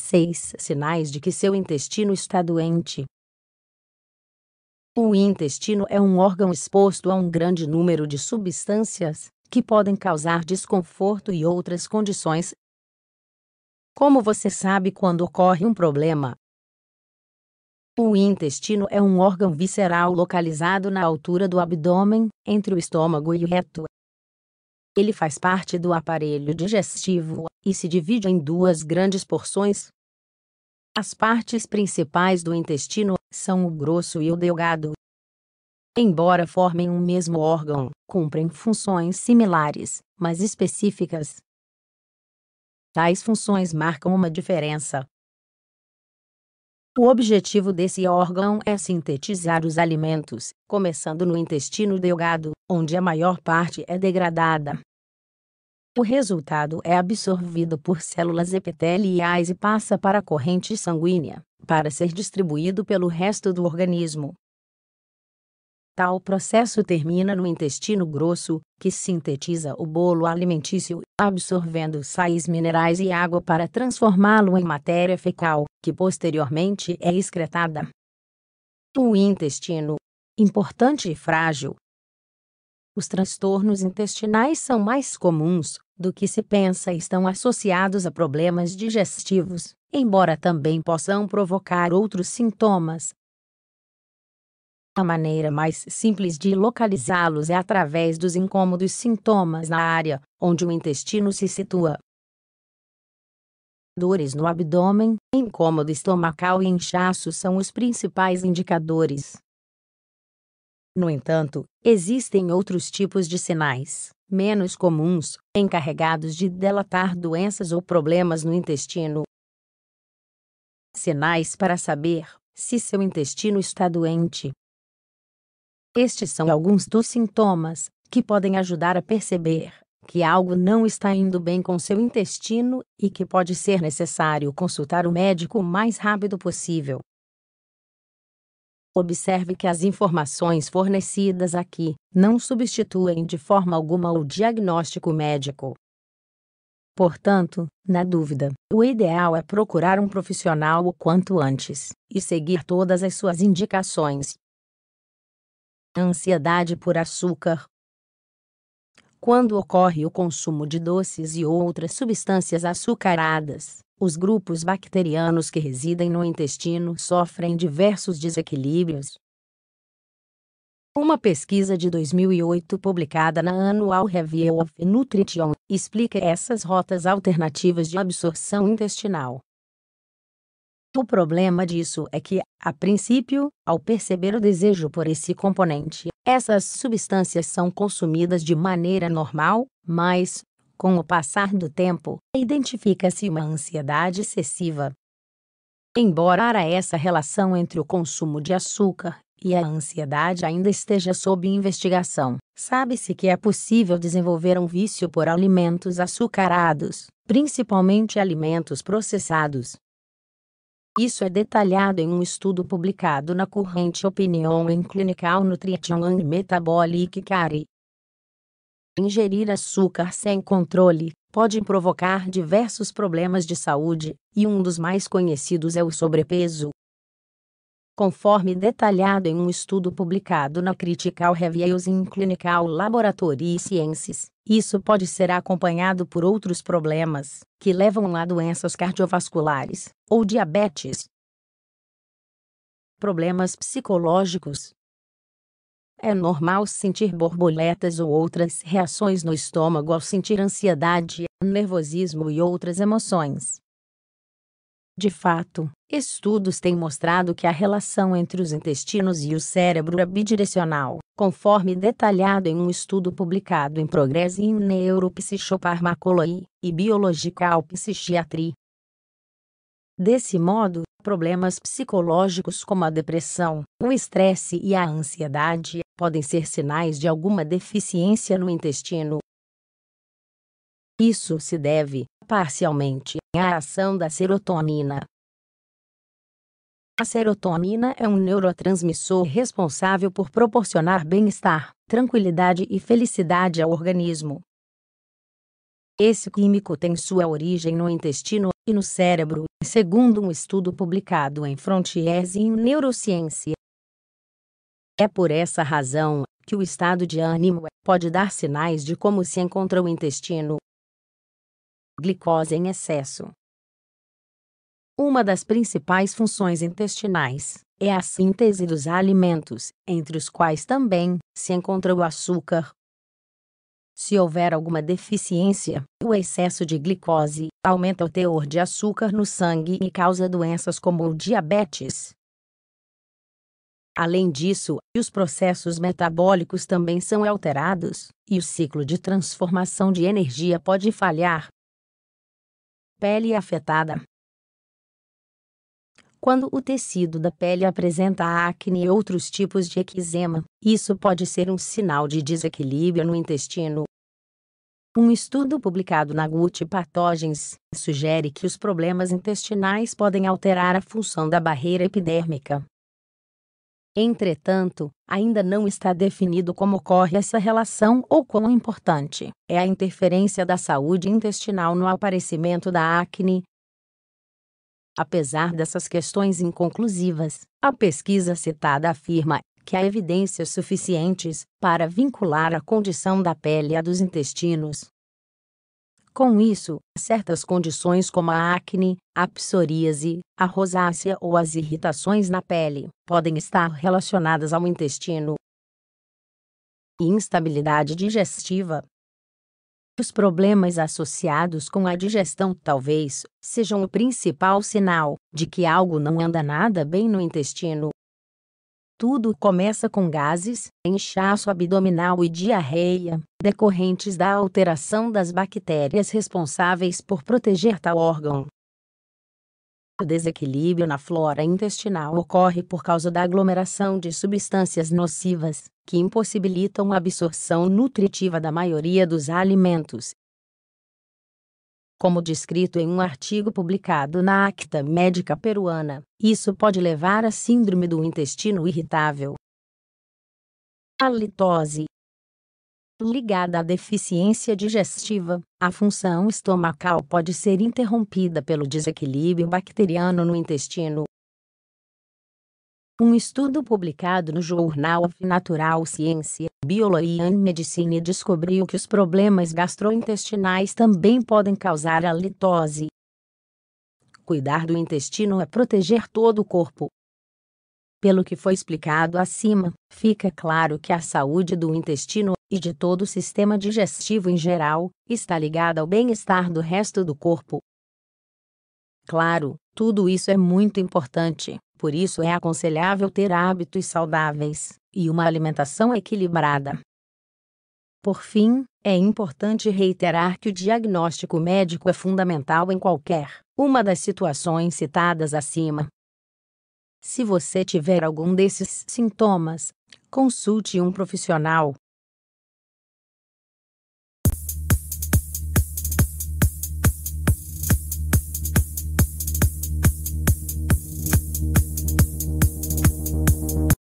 6 sinais de que seu intestino está doente. O intestino é um órgão exposto a um grande número de substâncias que podem causar desconforto e outras condições. Como você sabe quando ocorre um problema? O intestino é um órgão visceral localizado na altura do abdômen, entre o estômago e o reto. Ele faz parte do aparelho digestivo e se divide em duas grandes porções. As partes principais do intestino são o grosso e o delgado. Embora formem um mesmo órgão, cumprem funções similares, mas específicas. Tais funções marcam uma diferença. O objetivo desse órgão é sintetizar os alimentos, começando no intestino delgado, onde a maior parte é degradada. O resultado é absorvido por células epiteliais e passa para a corrente sanguínea, para ser distribuído pelo resto do organismo. Tal processo termina no intestino grosso, que sintetiza o bolo alimentício, absorvendo sais minerais e água para transformá-lo em matéria fecal, que posteriormente é excretada. O intestino, importante e frágil. Os transtornos intestinais são mais comuns do que se pensa e estão associados a problemas digestivos, embora também possam provocar outros sintomas. A maneira mais simples de localizá-los é através dos incômodos sintomas na área onde o intestino se situa. Dores no abdômen, incômodo estomacal e inchaço são os principais indicadores. No entanto, existem outros tipos de sinais, menos comuns, encarregados de delatar doenças ou problemas no intestino. Sinais para saber se seu intestino está doente. Estes são alguns dos sintomas que podem ajudar a perceber que algo não está indo bem com seu intestino e que pode ser necessário consultar o médico o mais rápido possível. Observe que as informações fornecidas aqui não substituem de forma alguma o diagnóstico médico. Portanto, na dúvida, o ideal é procurar um profissional o quanto antes e seguir todas as suas indicações. Ansiedade por açúcar. Quando ocorre o consumo de doces e outras substâncias açucaradas, os grupos bacterianos que residem no intestino sofrem diversos desequilíbrios. Uma pesquisa de 2008 publicada na Annual Review of Nutrition explica essas rotas alternativas de absorção intestinal. O problema disso é que, a princípio, ao perceber o desejo por esse componente, essas substâncias são consumidas de maneira normal, mas, com o passar do tempo, identifica-se uma ansiedade excessiva. Embora essa relação entre o consumo de açúcar e a ansiedade ainda esteja sob investigação, sabe-se que é possível desenvolver um vício por alimentos açucarados, principalmente alimentos processados. Isso é detalhado em um estudo publicado na Current Opinion in Clinical Nutrition and Metabolic Care. Ingerir açúcar sem controle pode provocar diversos problemas de saúde, e um dos mais conhecidos é o sobrepeso. Conforme detalhado em um estudo publicado na Critical Reviews in Clinical Laboratory Sciences, isso pode ser acompanhado por outros problemas, que levam a doenças cardiovasculares, ou diabetes. Problemas psicológicos. É normal sentir borboletas ou outras reações no estômago ao sentir ansiedade, nervosismo e outras emoções. De fato, estudos têm mostrado que a relação entre os intestinos e o cérebro é bidirecional, conforme detalhado em um estudo publicado em Progress in Neuropsychopharmacology e Biological Psychiatry. Desse modo, problemas psicológicos como a depressão, o estresse e a ansiedade podem ser sinais de alguma deficiência no intestino. Isso se deve, parcialmente, à ação da serotonina. A serotonina é um neurotransmissor responsável por proporcionar bem-estar, tranquilidade e felicidade ao organismo. Esse químico tem sua origem no intestino e no cérebro, segundo um estudo publicado em Frontiers in Neuroscience. É por essa razão que o estado de ânimo pode dar sinais de como se encontra o intestino. Glicose em excesso. Uma das principais funções intestinais é a síntese dos alimentos, entre os quais também se encontra o açúcar. Se houver alguma deficiência, o excesso de glicose aumenta o teor de açúcar no sangue e causa doenças como o diabetes. Além disso, os processos metabólicos também são alterados, e o ciclo de transformação de energia pode falhar. Pele afetada. Quando o tecido da pele apresenta acne e outros tipos de eczema, isso pode ser um sinal de desequilíbrio no intestino. Um estudo publicado na Gut Pathogens sugere que os problemas intestinais podem alterar a função da barreira epidérmica. Entretanto, ainda não está definido como ocorre essa relação ou quão importante é a interferência da saúde intestinal no aparecimento da acne. Apesar dessas questões inconclusivas, a pesquisa citada afirma que há evidências suficientes para vincular a condição da pele à dos intestinos. Com isso, certas condições como a acne, a psoríase, a rosácea ou as irritações na pele podem estar relacionadas ao intestino. Instabilidade digestiva. Os problemas associados com a digestão talvez sejam o principal sinal de que algo não anda nada bem no intestino. Tudo começa com gases, inchaço abdominal e diarreia, decorrentes da alteração das bactérias responsáveis por proteger tal órgão. O desequilíbrio na flora intestinal ocorre por causa da aglomeração de substâncias nocivas, que impossibilitam a absorção nutritiva da maioria dos alimentos. Como descrito em um artigo publicado na Acta Médica Peruana, isso pode levar à síndrome do intestino irritável. Halitose. Ligada à deficiência digestiva, a função estomacal pode ser interrompida pelo desequilíbrio bacteriano no intestino. Um estudo publicado no Journal of Natural Science, Biology and Medicine descobriu que os problemas gastrointestinais também podem causar halitose. Cuidar do intestino é proteger todo o corpo. Pelo que foi explicado acima, fica claro que a saúde do intestino e de todo o sistema digestivo em geral está ligada ao bem-estar do resto do corpo. Claro, tudo isso é muito importante, por isso é aconselhável ter hábitos saudáveis e uma alimentação equilibrada. Por fim, é importante reiterar que o diagnóstico médico é fundamental em qualquer uma das situações citadas acima. Se você tiver algum desses sintomas, consulte um profissional,